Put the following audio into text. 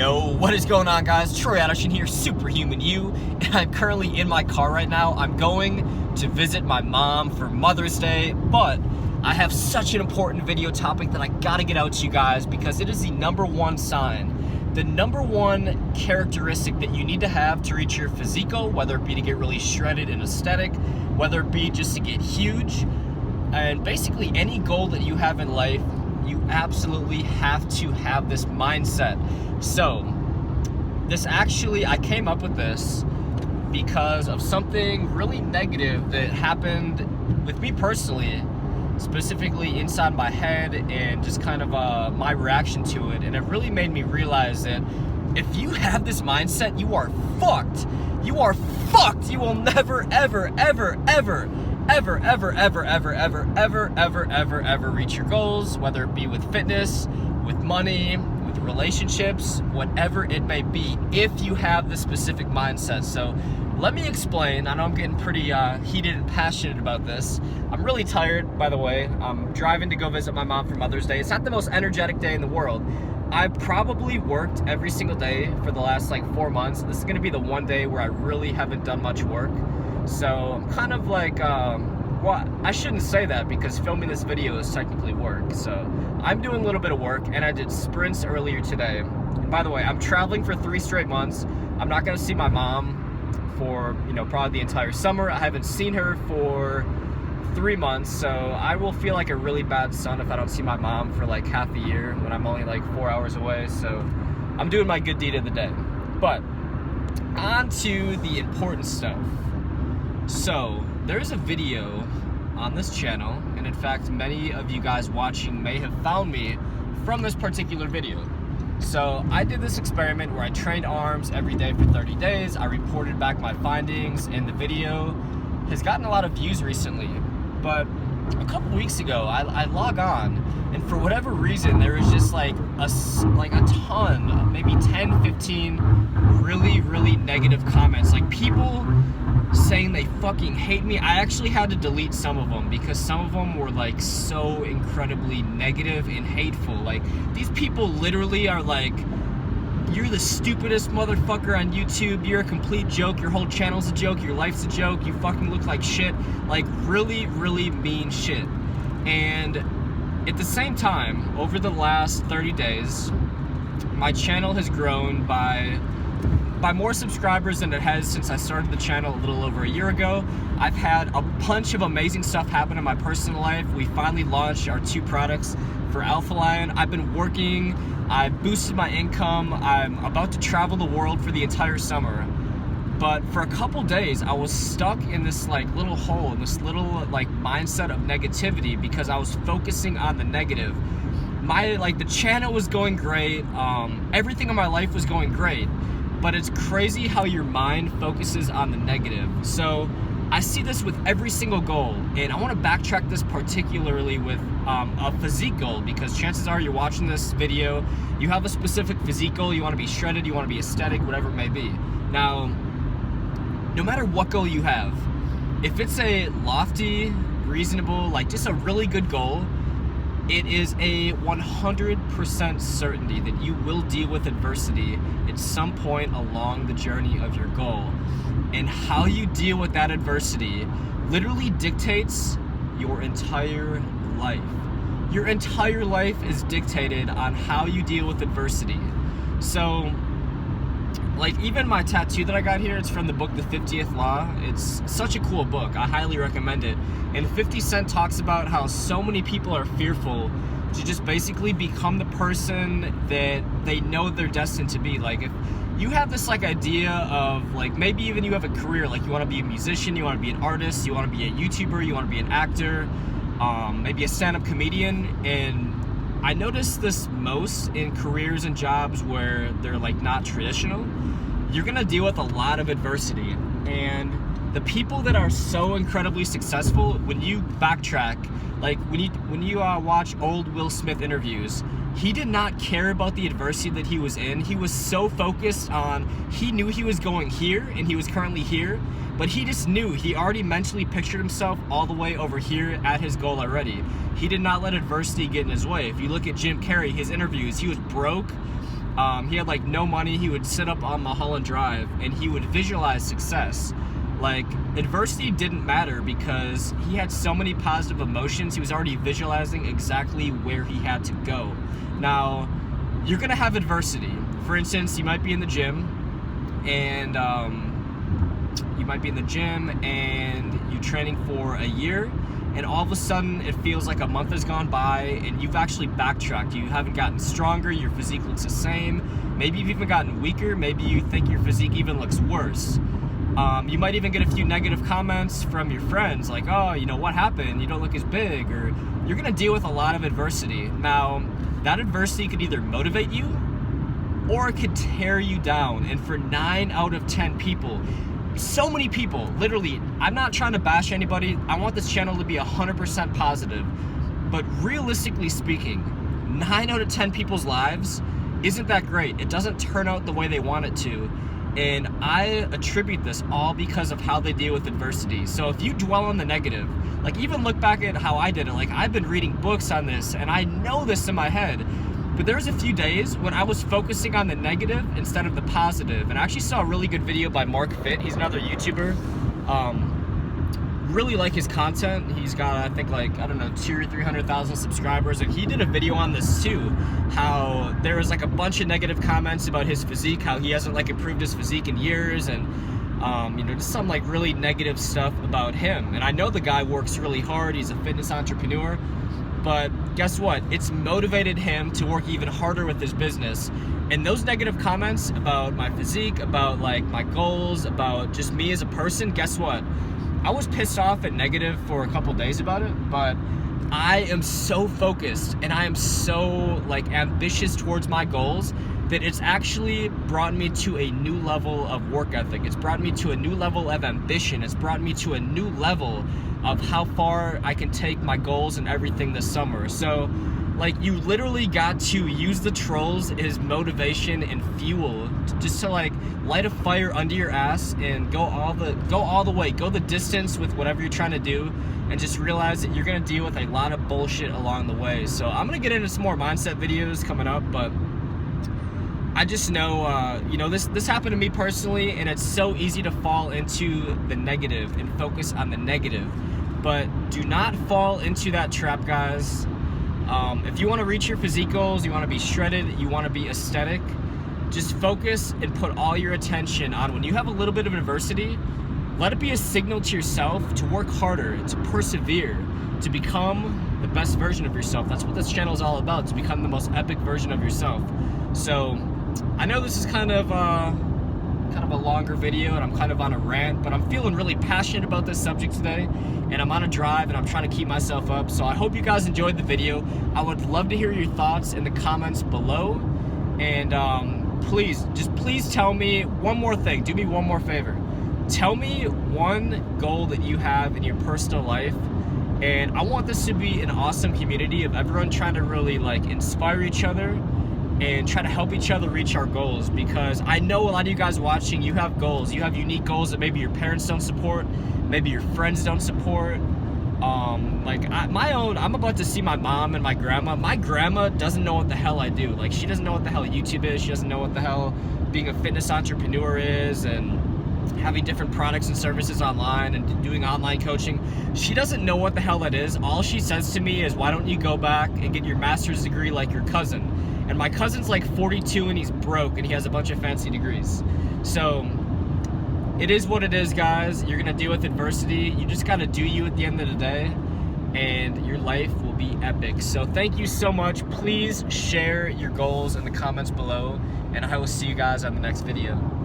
Yo, what is going on, guys? Troy Addison here, Superhuman You, and I'm currently in my car right now. I'm going to visit my mom for Mother's Day, but I have such an important video topic that I gotta get out to you guys because it is the number one sign, the number one characteristic that you need to have to reach your physique, whether it be to get really shredded and aesthetic, whether it be just to get huge, and basically any goal that you have in life. You absolutely have to have this mindset. So I came up with this because of something really negative that happened with me personally, specifically inside my head, and just kind of my reaction to it. And it really made me realize that if you have this mindset, you are fucked. You are fucked. You will never, ever reach your goals, whether it be with fitness, with money, with relationships, whatever it may be, if you have the specific mindset. So let me explain. I know I'm getting pretty heated and passionate about this. I'm really tired, by the way. I'm driving to go visit my mom for Mother's Day. It's not the most energetic day in the world. I probably worked every single day for the last 4 months. This is gonna be the one day where I really haven't done much work. So I'm kind of well, I shouldn't say that because filming this video is technically work. So I'm doing a little bit of work, and I did sprints earlier today. And by the way, I'm traveling for 3 straight months. I'm not gonna see my mom for, probably the entire summer. I haven't seen her for 3 months, so I will feel like a really bad son if I don't see my mom for half a year when I'm only 4 hours away. So I'm doing my good deed of the day. But on to the important stuff. So there's a video on this channel, and in fact many of you guys watching may have found me from this particular video. So I did this experiment where I trained arms every day for 30 days. I reported back my findings, and the video has gotten a lot of views recently. But a couple weeks ago I log on, and for whatever reason there was just a ton, maybe 10, 15 really negative comments, people saying they fucking hate me. I actually had to delete some of them because some of them were so incredibly negative and hateful. These people literally are you're the stupidest motherfucker on YouTube, you're a complete joke, your whole channel's a joke, your life's a joke, you fucking look like shit. Really mean shit. And at the same time, over the last 30 days, my channel has grown by more subscribers than it has since I started the channel a little over a year ago. I've had a bunch of amazing stuff happen in my personal life. We finally launched our 2 products for Alpha Lion. I've been working, I've boosted my income, I'm about to travel the world for the entire summer. But for a couple days, I was stuck in this little hole, in this little mindset of negativity because I was focusing on the negative. The channel was going great, everything in my life was going great. But it's crazy how your mind focuses on the negative. So I see this with every single goal, and I want to backtrack this particularly with a physique goal, because chances are you're watching this video, you have a specific physique goal, you want to be shredded, you want to be aesthetic, whatever it may be. Now, no matter what goal you have, if it's a lofty, reasonable, just a really good goal, it is a 100% certainty that you will deal with adversity at some point along the journey of your goal. And how you deal with that adversity literally dictates your entire life. Your entire life is dictated on how you deal with adversity. So, even my tattoo that I got here, it's from the book The 50th Law. It's such a cool book. I highly recommend it. And 50 Cent talks about how so many people are fearful to just basically become the person that they know they're destined to be. If you have this idea of maybe even you have a career, you want to be a musician, you want to be an artist, you want to be a YouTuber, you want to be an actor, maybe a stand-up comedian, and I notice this most in careers and jobs where they're not traditional. You're gonna deal with a lot of adversity, and the people that are so incredibly successful, when you backtrack, when you watch old Will Smith interviews, he did not care about the adversity that he was in. He was so focused on, he knew he was going here and he was currently here, but he just knew, he already mentally pictured himself all the way over here at his goal already. He did not let adversity get in his way. If you look at Jim Carrey, his interviews, he was broke He had like no money. He would sit up on Mulholland Drive and he would visualize success. Like, adversity didn't matter because he had so many positive emotions. He was already visualizing exactly where he had to go. Now, you're gonna have adversity. For instance, you might be in the gym and you're training for a year, and all of a sudden it feels like a month has gone by and you've actually backtracked. You haven't gotten stronger, your physique looks the same. Maybe you've even gotten weaker. Maybe you think your physique even looks worse. You might even get a few negative comments from your friends like, oh, you know, what happened? You don't look as big. Or you're gonna deal with a lot of adversity. Now, that adversity could either motivate you or it could tear you down. And for 9 out of 10 people, so many people, literally, I'm not trying to bash anybody. I want this channel to be 100% positive. But realistically speaking, 9 out of 10 people's lives isn't that great. It doesn't turn out the way they want it to. And I attribute this all because of how they deal with adversity. So if you dwell on the negative, like even look back at how I did it. Like, I've been reading books on this and I know this in my head. But there was a few days when I was focusing on the negative instead of the positive. And I actually saw a really good video by Mark Fit. He's another YouTuber. Really like his content. He's got, I think, like, I don't know, 200,000 or 300,000 subscribers. And he did a video on this too. How there was like a bunch of negative comments about his physique, how he hasn't like improved his physique in years, and you know, just some like really negative stuff about him. And I know the guy works really hard. He's a fitness entrepreneur. But guess what? It's motivated him to work even harder with his business. And those negative comments about my physique, about like my goals, about just me as a person, guess what? I was pissed off and negative for a couple days about it, but I am so focused and I am so like ambitious towards my goals that it's actually brought me to a new level of work ethic. It's brought me to a new level of ambition. It's brought me to a new level of how far I can take my goals and everything this summer. So like, you literally got to use the trolls as motivation and fuel just to like light a fire under your ass and go all the way, go the distance with whatever you're trying to do, and just realize that you're gonna deal with a lot of bullshit along the way. So I'm gonna get into some more mindset videos coming up, but I just know, you know, this happened to me personally, and it's so easy to fall into the negative and focus on the negative. But do not fall into that trap, guys. If you want to reach your physique goals, you want to be shredded, you want to be aesthetic, just focus and put all your attention on when you have a little bit of adversity. Let it be a signal to yourself to work harder, to persevere, to become the best version of yourself. That's what this channel is all about, to become the most epic version of yourself. So I know this is kind of a longer video and I'm kind of on a rant, but I'm feeling really passionate about this subject today, and I'm on a drive and I'm trying to keep myself up. So I hope you guys enjoyed the video. I would love to hear your thoughts in the comments below, and please tell me one more thing. Do me one more favor. Tell me one goal that you have in your personal life, and I want this to be an awesome community of everyone trying to really like inspire each other and try to help each other reach our goals, because I know a lot of you guys watching, you have goals. You have unique goals that maybe your parents don't support, maybe your friends don't support. I'm about to see my mom and my grandma. My grandma doesn't know what the hell I do. Like, she doesn't know what the hell YouTube is. She doesn't know what the hell being a fitness entrepreneur is, and having different products and services online and doing online coaching. She doesn't know what the hell that is. All she says to me is, why don't you go back and get your master's degree like your cousin? And my cousin's like 42 and he's broke and he has a bunch of fancy degrees. So it is what it is, guys. You're gonna deal with adversity. You just gotta do you at the end of the day, and your life will be epic. So thank you so much. Please share your goals in the comments below, and I will see you guys on the next video.